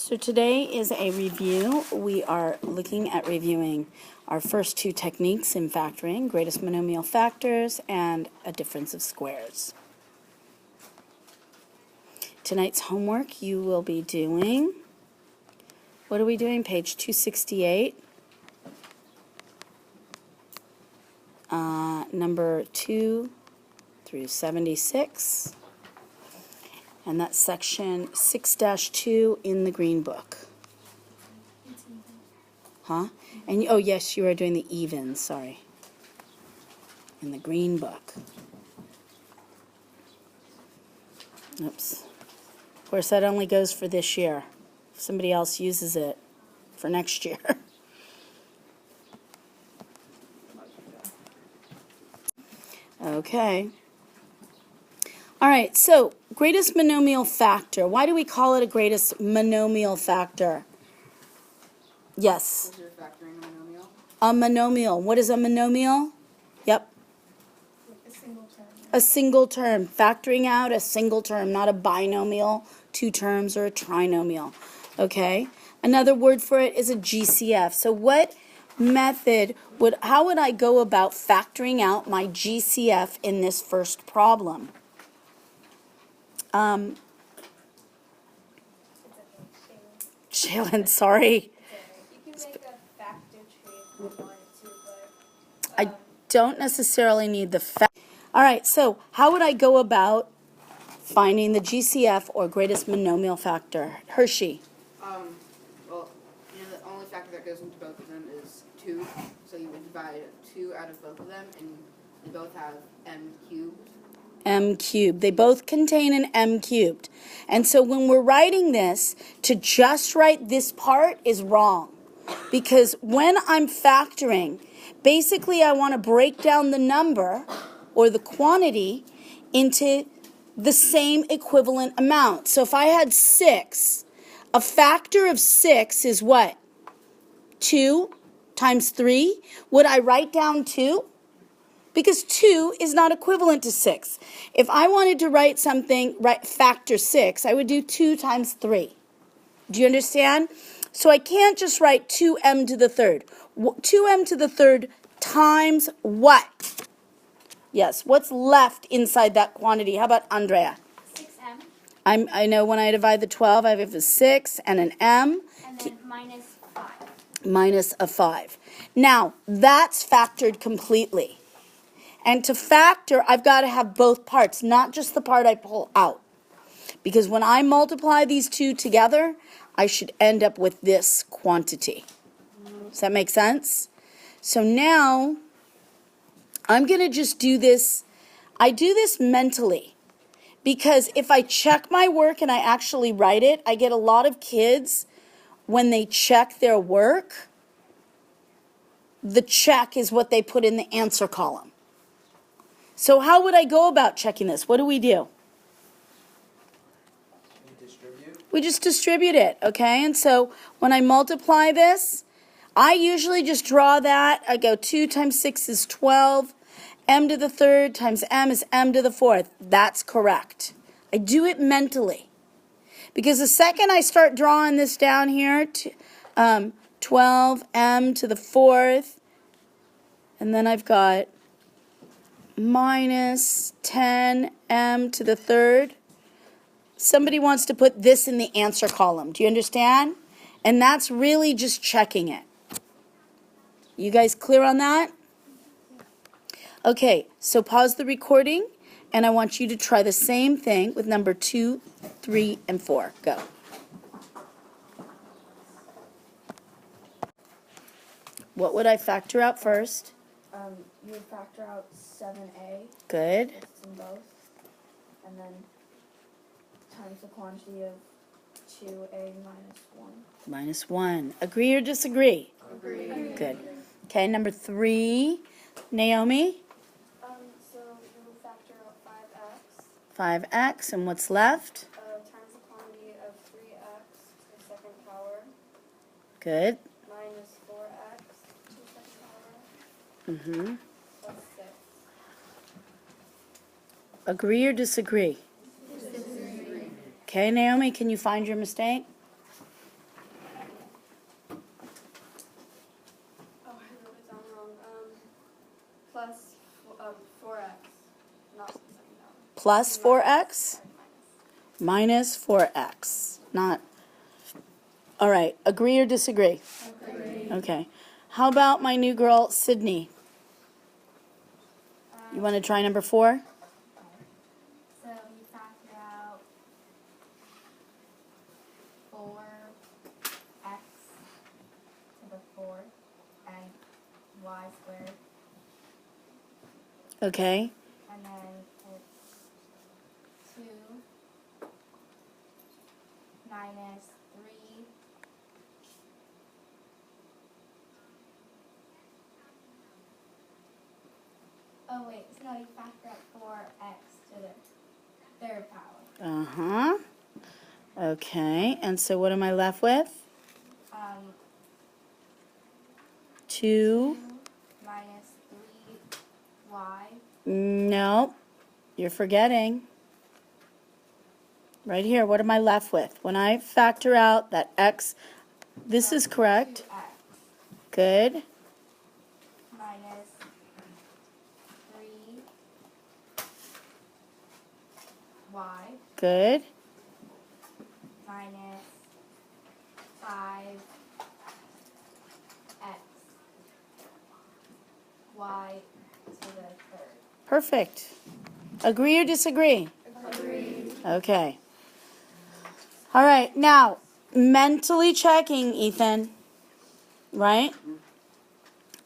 So today is a review. We are looking at reviewing our first two techniques in factoring, greatest monomial factors and a difference of squares. Tonight's homework you will be doing, what are we doing? Page 268, number 2 through 76. And that's section 6-2 in the green book. Huh? And oh yes, you are doing the even, sorry. In the green book. Oops. Of course, that only goes for this year. If somebody else uses it for next year. Okay. All right, so greatest monomial factor. Why do we call it a greatest monomial factor? Yes. Is there factoring a monomial? A monomial. What is a monomial? Yep. A single term. A single term. Factoring out a single term, not a binomial, two terms, or a trinomial. Okay? Another word for it is a GCF. So what method how would I go about factoring out my GCF in this first problem? Shaylin, sorry. You can make a factor tree if you wanted to, but I don't necessarily need the fact. All right, so how would I go about finding the GCF or greatest monomial factor? Hershey. Well, the only factor that goes into both of them is 2, so you would divide 2 out of both of them, and they both have m cubed. M cubed. They both contain an M cubed. And so when we're writing this, to just write this part is wrong. Because when I'm factoring, basically I want to break down the number or the quantity into the same equivalent amount. So if I had 6, a factor of 6 is what? 2 times 3. Would I write down 2? Because 2 is not equivalent to 6. If I wanted to write something, factor 6, I would do 2 times 3. Do you understand? So I can't just write 2m to the third. 2m to the third times what? Yes, what's left inside that quantity? How about Andrea? 6m. I know when I divide the 12, I have a 6 and an m. And then minus 5. Minus a 5. Now, that's factored completely. And to factor, I've got to have both parts, not just the part I pull out. Because when I multiply these two together, I should end up with this quantity. Does that make sense? So now, I'm going to just do this. I do this mentally. Because if I check my work and I actually write it, I get a lot of kids, when they check their work, the check is what they put in the answer column. So how would I go about checking this? What do? We just distribute it, okay? And so when I multiply this, I usually just draw that. I go 2 times 6 is 12. M to the third times m is m to the fourth. That's correct. I do it mentally. Because the second I start drawing this down here, 12 m to the fourth, and then I've got minus 10m to the third. Somebody wants to put this in the answer column. Do you understand? And that's really just checking it. You guys clear on that? Okay, so pause the recording, and I want you to try the same thing with number 2, 3, and 4. Go. What would I factor out first? You would factor out 7a. Good. It's in both. And then times the quantity of 2a minus 1. Minus 1. Agree or disagree? Agree. Good. Okay, number 3. Naomi? So you would factor out 5x. 5x, and what's left? Times the quantity of 3x to the second power. Good. Minus 4x to the second power. Plus 6. Agree or disagree? Disagree. Okay, Naomi, can you find your mistake? 4x. Not the second power. Plus 4x Sorry, minus 4x. Not. All right. Agree or disagree? Agree. Okay. How about my new girl, Sydney? You want to try number 4? So you factor out 4x to the 4th and y squared. Okay. And then it's 2 minus 3 oh wait, so no, you factor out 4x to the 3rd power. Uh-huh. Okay. And so what am I left with? 2. 2 minus 3y. No. You're forgetting. Right here, what am I left with? When I factor out that x, this is correct. 2x Good. minus 3y Good. minus 5x y to the 3rd. Perfect. Agree or disagree? Agree. Okay. All right. Now, mentally checking, Ethan. Right?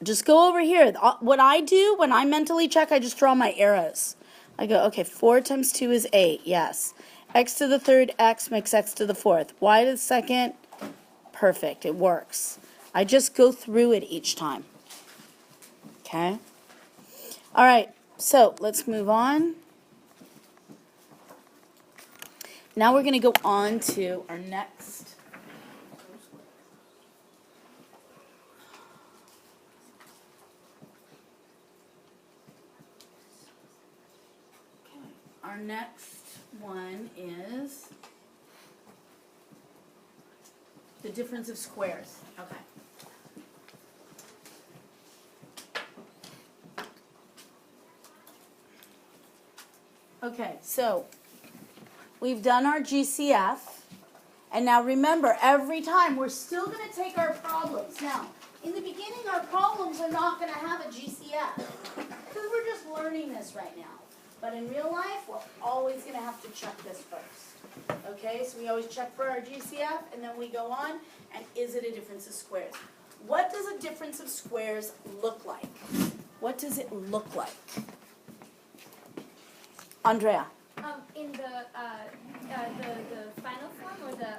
Just go over here. What I do when I mentally check, I just draw my arrows. I go, okay, 4 times 2 is 8. Yes. X to the 3rd, x makes x to the 4th. Y to the 2nd, perfect. It works. I just go through it each time. Okay? All right. So, let's move on. Now we're going to go on to our next. Okay. Our next one is the difference of squares. Okay. Okay, so we've done our GCF, and now remember, every time we're still going to take our problems. Now, in the beginning, our problems are not going to have a GCF, because we're just learning this right now. But in real life, we're always going to have to check this first. Okay, so we always check for our GCF, and then we go on, and is it a difference of squares? What does a difference of squares look like? What does it look like? Andrea. In the final form or the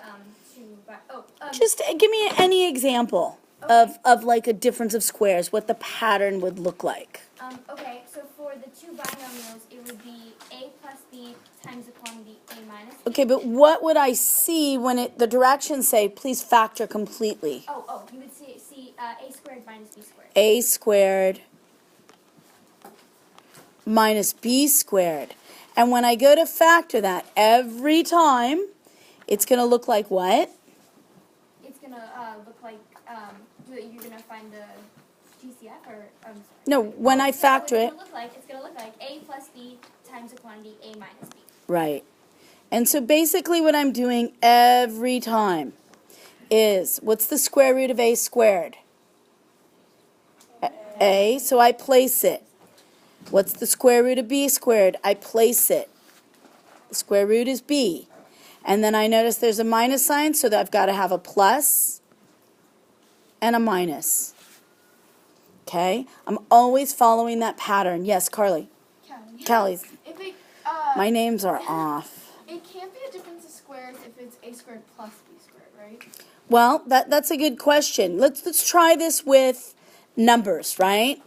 Just give me any example of like a difference of squares, what the pattern would look like. Okay, so for the two binomials, it would be a plus b times the quantity a minus b. Okay, but what would I see when the directions say, please factor completely? You would see a squared minus b squared. A squared minus b squared. And when I go to factor that, every time, it's going to look like what? It's going to look like, you're going to find the GCF or, I'm sorry. No, when I factor it. It's going to look like a plus b times the quantity a minus b. Right. And so basically what I'm doing every time is, what's the square root of a squared? A, so I place it. What's the square root of b squared? I place it. The square root is b. And then I notice there's a minus sign, so that I've got to have a plus and a minus. Okay? I'm always following that pattern. Yes, Carly. Callie's. If it, My names are off. It can't be a difference of squares if it's a squared plus b squared, right? Well, that's a good question. Let's try this with numbers, right?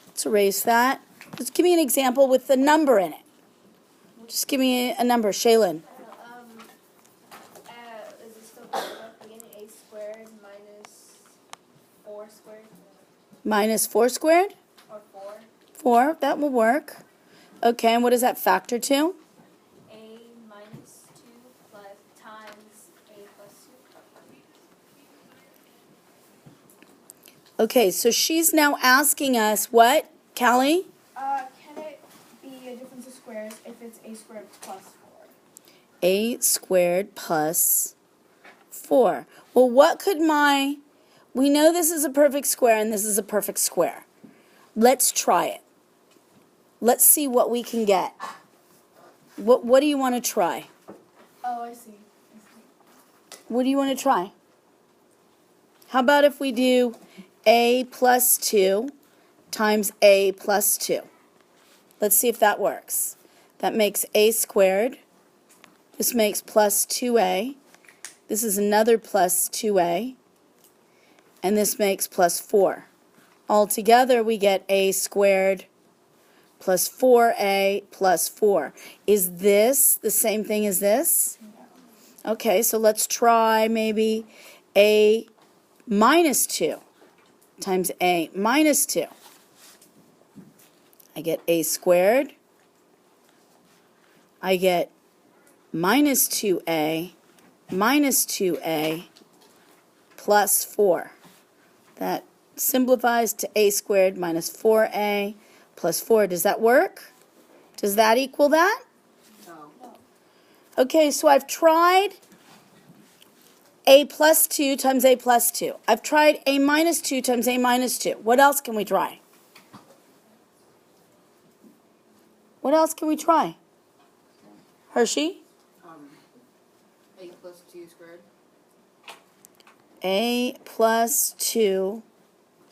Let's erase that. Just give me an example with the number in it. Just give me a number, Shaylin. Is it still beginning a squared minus 4 squared? Minus 4 squared? Or 4? 4, that will work. Okay, and what does that factor to? A minus 2 plus times a plus 2. Okay, so she's now asking us what, Callie? Can a squared plus 4. A squared plus 4. Well, what could we know this is a perfect square and this is a perfect square. Let's try it. Let's see what we can get. What do you want to try? Oh, I see. What do you want to try? How about if we do a plus 2 times a plus 2? Let's see if that works. That makes a squared. This makes plus 2a. This is another plus 2a. And this makes plus 4. Altogether, we get a squared plus 4a plus 4. Is this the same thing as this? Okay, so let's try maybe a minus 2 times a minus 2. I get a squared. I get minus 2a plus 4. That simplifies to a squared minus 4a plus 4. Does that work? Does that equal that? No. Okay, so I've tried a plus 2 times a plus 2. I've tried a minus 2 times a minus 2. What else can we try? What else can we try? Hershey? A plus 2 squared. A plus 2,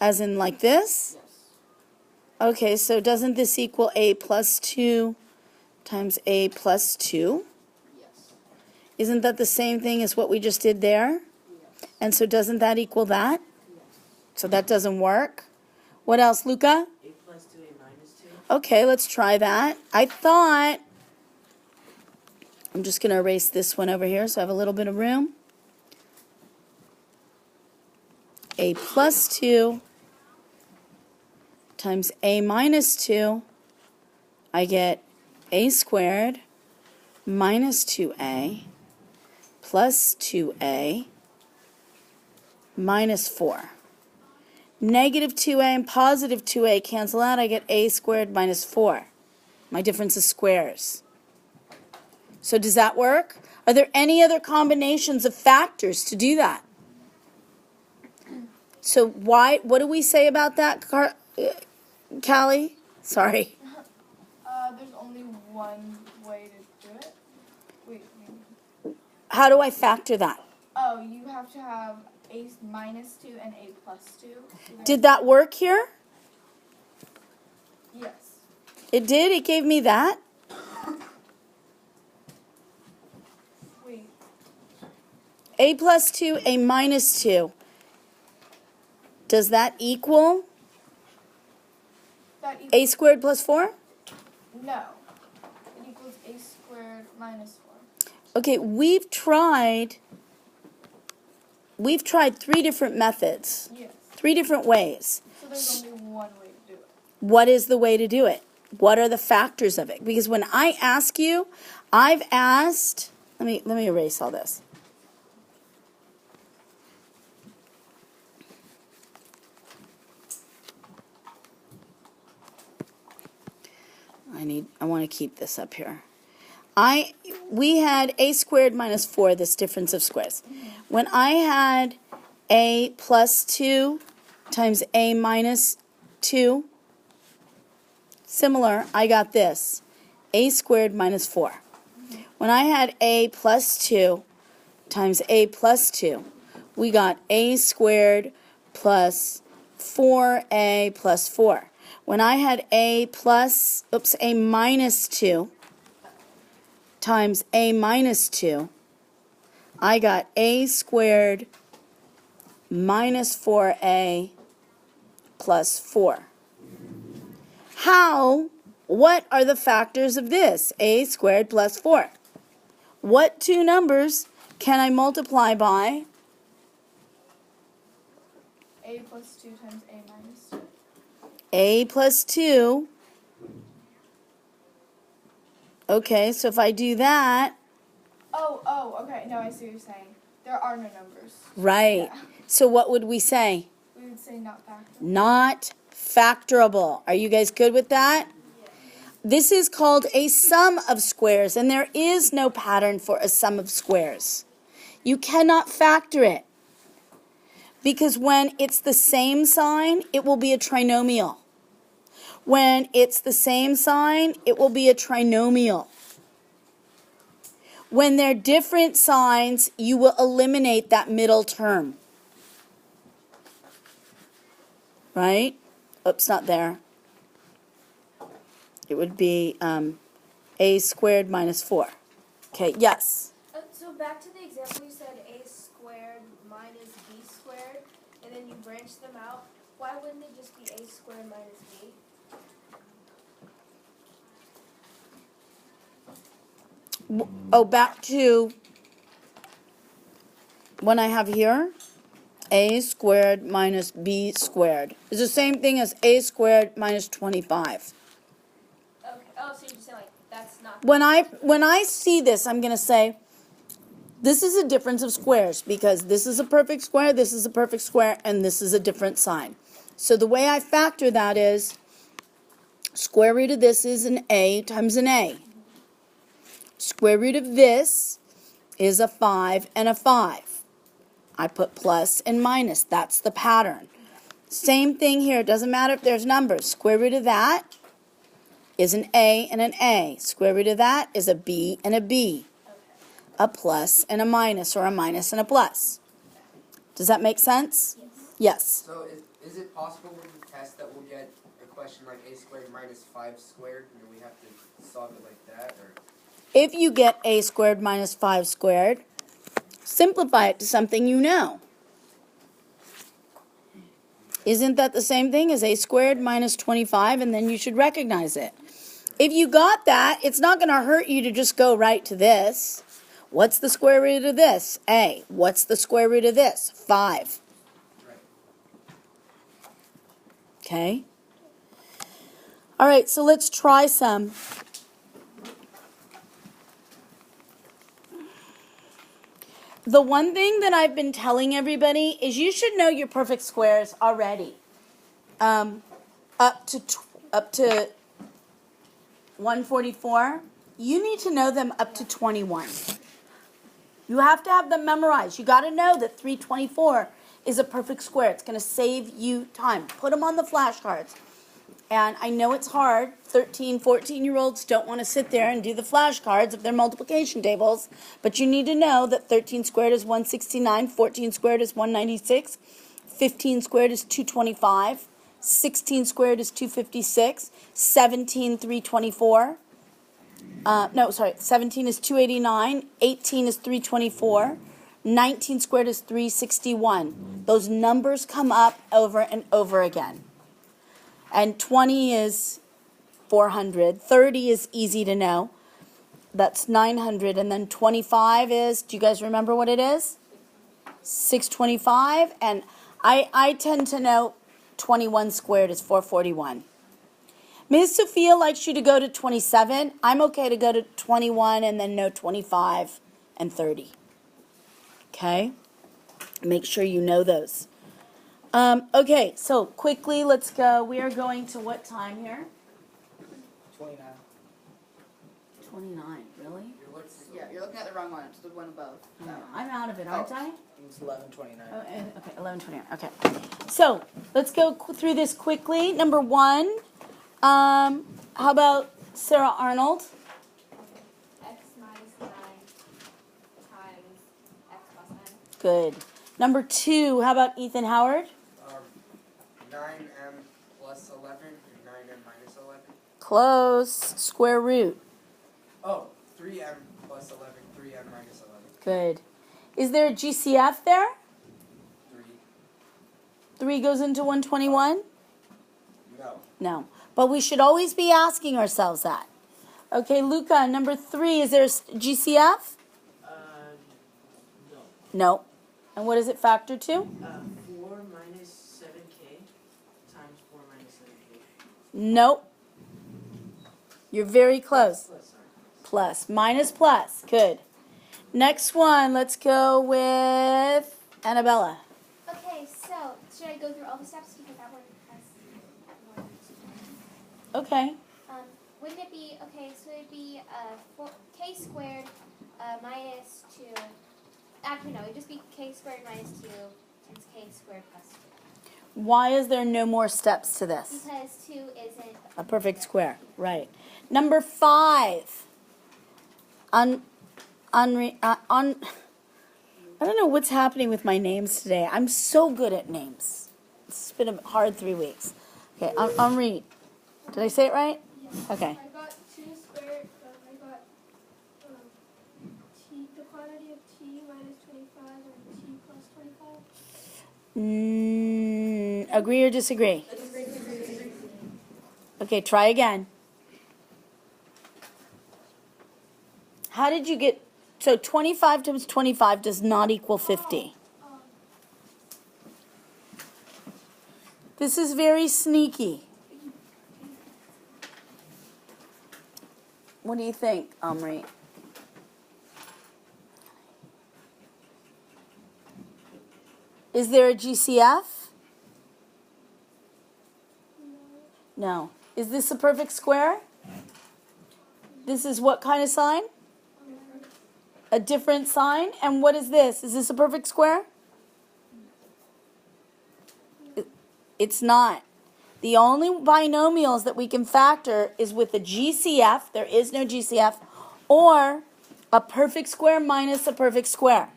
as in like this? Yes. Okay, so doesn't this equal a plus 2 times a plus 2? Yes. Isn't that the same thing as what we just did there? Yes. And so doesn't that equal that? Yes. So that doesn't work. What else, Luca? A plus 2, a minus 2. Okay, let's try that. I'm just going to erase this one over here so I have a little bit of room. A plus 2 times a minus 2, I get a squared minus 2a plus 2a minus 4. Negative 2a and positive 2a cancel out. I get a squared minus 4. My difference is squares. So does that work? Are there any other combinations of factors to do that? So what do we say about that, Callie? Sorry. There's only one way to do it. Wait, maybe. How do I factor that? Oh, you have to have a minus 2 and a plus 2. Did that work here? Yes. It did? It gave me that? Wait. A plus 2, a minus 2. Does that equal That equals a squared plus 4? no. It equals a squared minus 4. Okay, we've tried 3 different methods, Yes. 3 different ways. So there's only one way to do it. What is the way to do it? What are the factors of it? Because when I ask you, I've asked, let me erase all this. I want to keep this up here. We had a squared minus 4, this difference of squares. When I had a plus 2 times a minus 2, similar, I got this, a squared minus 4. When I had a plus 2 times a plus 2, we got a squared plus 4a plus 4. When I had a minus 2 times a minus 2, I got a squared minus 4a plus 4. What are the factors of this? A squared plus 4. What 2 numbers can I multiply by? A plus 2 times a minus 2. A plus 2. Okay, so if I do that, Oh, okay. No, I see what you're saying. There are no numbers. right. Yeah. So what would we say? We would say not factorable. Not factorable. Are you guys good with that? This is called a sum of squares, and there is no pattern for a sum of squares. You cannot factor it, because when it's the same sign, it will be a trinomial. When it's the same sign, it will be a trinomial. When they're different signs, you will eliminate that middle term. Right? Oops, not there. It would be a squared minus 4. Okay, yes? So back to the example, you said a squared minus b squared, and then you branch them out. Why wouldn't it just be a squared minus b? Oh, back to what I have here. A squared minus b squared is the same thing as a squared minus 25. Okay. Oh, so you're just saying like that's not. When I see this, I'm going to say, this is a difference of squares, because this is a perfect square, this is a perfect square, and this is a different sign. So the way I factor that is, square root of this is an a times an a. Square root of this is a 5 and a 5. I put plus and minus. That's the pattern. Same thing here. It doesn't matter if there's numbers. Square root of that is an a and an a. Square root of that is a b and a b. A plus and a minus, or a minus and a plus. Does that make sense? Yes. So is it possible with the test that we'll get a question like a squared minus 5 squared, and we have to solve it like that? Or If you get a squared minus 5 squared, simplify it to something you know. Isn't that the same thing as a squared minus 25, and then you should recognize it? If you got that, it's not going to hurt you to just go right to this. What's the square root of this? A. What's the square root of this? 5. right. Okay? All right, so let's try some. The one thing that I've been telling everybody is you should know your perfect squares already. Up to 144, you need to know them up to 21. You have to have them memorized. You got to know that 324 is a perfect square. It's going to save you time. Put them on the flashcards. And I know it's hard. 13, 14-year-olds don't want to sit there and do the flashcards of their multiplication tables. But you need to know that 13 squared is 169, 14 squared is 196, 15 squared is 225, 16 squared is 256, 17, 324. 17 is 289, 18 is 324, 19 squared is 361. Those numbers come up over and over again. And 20 is 400. 30 is easy to know. That's 900. And then 25 is, do you guys remember what it is? 625. And I tend to know 21 squared is 441. Ms. Sophia likes you to go to 27. I'm okay to go to 21 and then know 25 and 30. Okay? Make sure you know those. Okay, so quickly, let's go. We are going to what time here? 29. 29, really? Yeah, you're looking at the wrong one. It's the one above. Oh, I'm out of it, aren't I? It's 11:29. Oh, okay, 11:29. Okay. So, let's go through this quickly. Number 1, how about Sarah Arnold? X minus 9 times x plus n. Good. Number 2, how about Ethan Howard? 9m plus 11 and 9m minus 11. Close. Square root. Oh, 3m plus 11, 3m minus 11. Good. Is there a GCF there? 3. 3 goes into 121? No. No. But we should always be asking ourselves that. Okay, Luca, number 3, is there a GCF? No. No. And what does it factor to? 4 minus 7k times 4 minus 7k. Nope. You're very close. Plus, sorry. Plus. Minus plus. Good. Next one, let's go with Annabella. Okay, so should I go through all the steps because that one has more? Okay. wouldn't it be, okay, so it'd be k squared minus 2. Actually, no, it'd just be k squared minus 2 times k squared plus 2. Why is there no more steps to this? Because 2 isn't A perfect square, right. Number 5. I don't know what's happening with my names today. I'm so good at names. It's been a hard 3 weeks. Okay, Henri. Did I say it right? Okay. I got 2 squared, I got the quantity of t minus 25 and t plus 25. Agree or disagree? Okay, try again. How did you get, so 25 times 25 does not equal 50. This is very sneaky. What do you think, Omri? Is there a GCF? No. Is this a perfect square? This is what kind of sign? A different sign? And what is this? Is this a perfect square? It's not. The only binomials that we can factor is with the GCF, there is no GCF, or a perfect square minus a perfect square.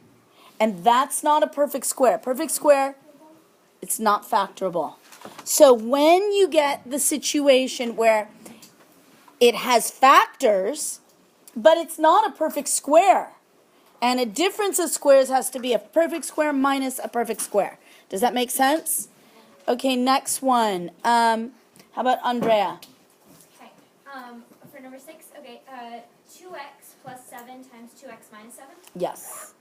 And that's not a perfect square. Perfect square, it's not factorable. So when you get the situation where it has factors, but it's not a perfect square, and a difference of squares has to be a perfect square minus a perfect square. Does that make sense? Okay, next one. How about Andrea? Okay. For number 6, okay, 2x plus 7 times 2x minus 7. Yes.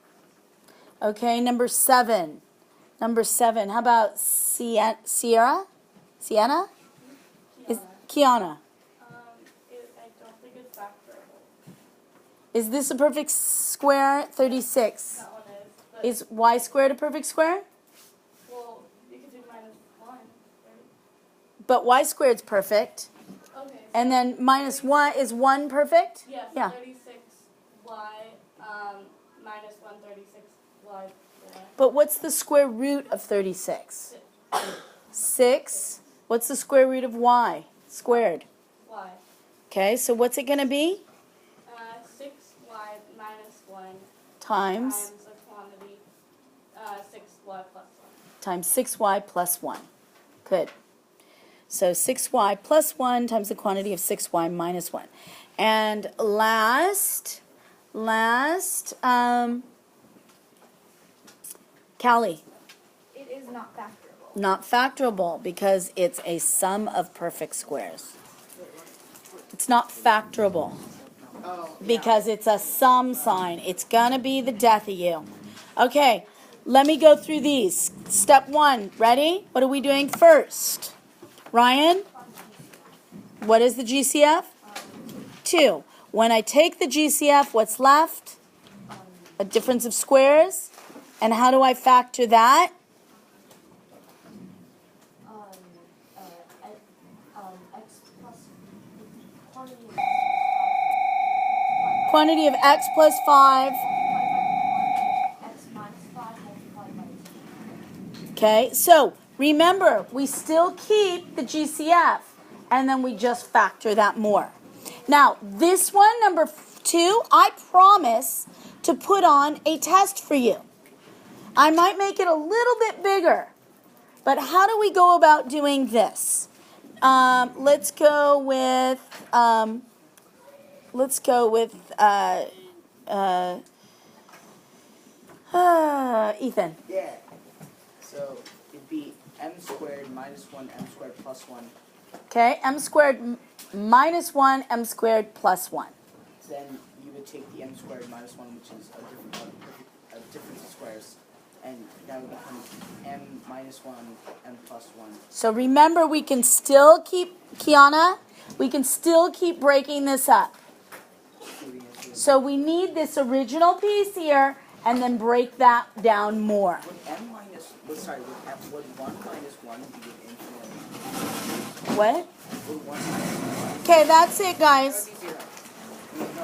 Okay, number 7. Number 7. How about Sierra? Sienna? Is Kiana? I don't think it's factorable. Is this a perfect square? 36. That one is. But, Is y squared a perfect square? well, you could do minus 1, right? But y squared's perfect. Okay. And then minus 1 is 1 perfect? Yes, Yeah. 36y minus 136y. But what's the square root of 36? 6. What's the square root of y squared? Y. Okay, so what's it going to be? 6y minus 1 Times the quantity 6y plus 1. times 6y plus 1. Good. So 6y plus 1 times the quantity of 6y minus 1. And last, Callie. It is not factorable. Not factorable because it's a sum of perfect squares. It's not factorable because it's a sum sign. It's going to be the death of you. Okay, let me go through these. Step 1, ready? What are we doing first? Ryan? What is the GCF? 2. When I take the GCF, what's left? A difference of squares. And how do I factor that? X plus quantity of Quantity of x plus 5. x minus 5 multiplied by 2. Okay, so remember, we still keep the GCF, and then we just factor that more. Now, this one, number 2, I promise to put on a test for you. I might make it a little bit bigger, but how do we go about doing this? Let's go with Ethan. Yeah. So it'd be m squared minus 1 m squared plus 1. Okay, m squared minus 1, m squared plus 1. Then you would take the m squared minus 1, which is a difference of squares, and that would become m minus 1, m plus 1. So remember, we can still keep, Kiana, we can still keep breaking this up. So we need this original piece here, and then break that down more. Would would 1 minus 1 be an infinite? What? Would 1 minus 1? Okay, that's it, guys.